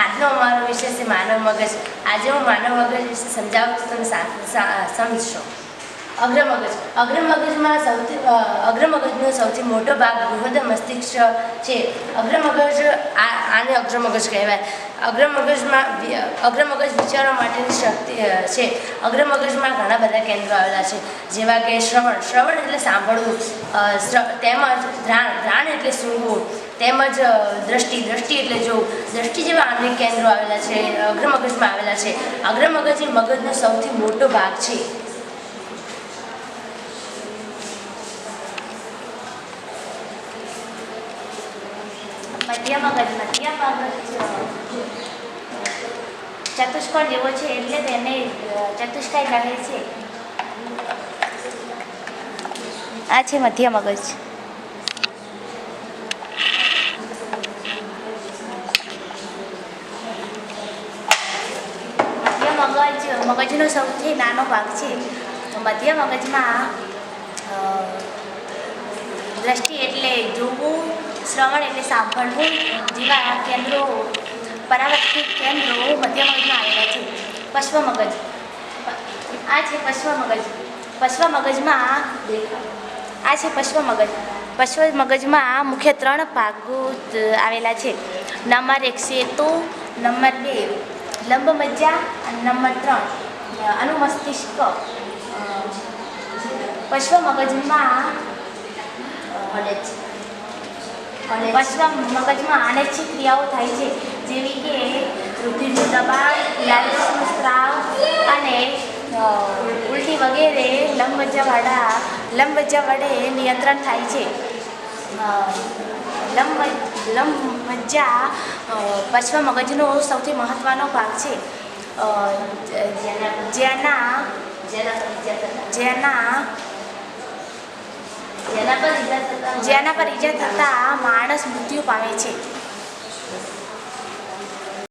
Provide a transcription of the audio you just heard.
આજનો અમારો વિષય છે માનવ મગજ. આજે હું માનવ મગજ વિશે સમજાવું છું, તમે સમજશો. અગ્રમગજનો સૌથી મોટો ભાગ બૃહદ મસ્તિષ્ક છે. આને અગ્રમગજ કહેવાય. અગ્રમગજ વિચારવા માટેની શક્તિ છે. અગ્રમગજમાં ઘણા બધા કેન્દ્રો આવેલા છે, જેવા કે શ્રવણ એટલે સાંભળવું, તેમજ ધ્રાણ એટલે સૂંઘવું, તેમજ દ્રષ્ટિ એટલે જોવું. દ્રષ્ટિ જેવા અનેક કેન્દ્રો આવેલા છે, અગ્રમગજમાં આવેલા છે. અગ્રમગજ એ મગજનો સૌથી મોટો ભાગ છે. મધ્ય મગજ ચતુષ્કોણ જેવો છે, એટલે તેને ચતુષ્કાય કહે છે. આ છે મધ્ય મગજ. મગજનો સૌથી નાનો ભાગ છે. મધ્ય મગજમાં દ્રષ્ટિ એટલે જોવું, શ્રવણ એટલે સાંભળવું જેવા કેન્દ્રો, પરાવર્તિત કેન્દ્રો મધ્ય મગજમાં આવેલા છે. પશ્વ મગજ, આ છે પશ્વ મગજ. પશ્વ મગજમાં મુખ્ય 3 ભાગો આવેલા છે. નંબર 1 સેતુ, નંબર 2 લંબ મજ્જા અને નંબર 3 અનુમસ્તિષ્ક. પશ્વ મગજમાં અનેક ક્રિયાઓ થાય છે, જેવી કે રુધિરનું દબાણ, લાળનું સ્ત્રાવ અને ઉલટી વગેરે લંબ મજ્જા વડે નિયંત્રણ થાય છે. લંબ મજ્જા પશ્વ મગજનો સૌથી મહત્વનો ભાગ છે, જેના પર ઈજા થતાં માણસ મૃત્યુ પામે છે.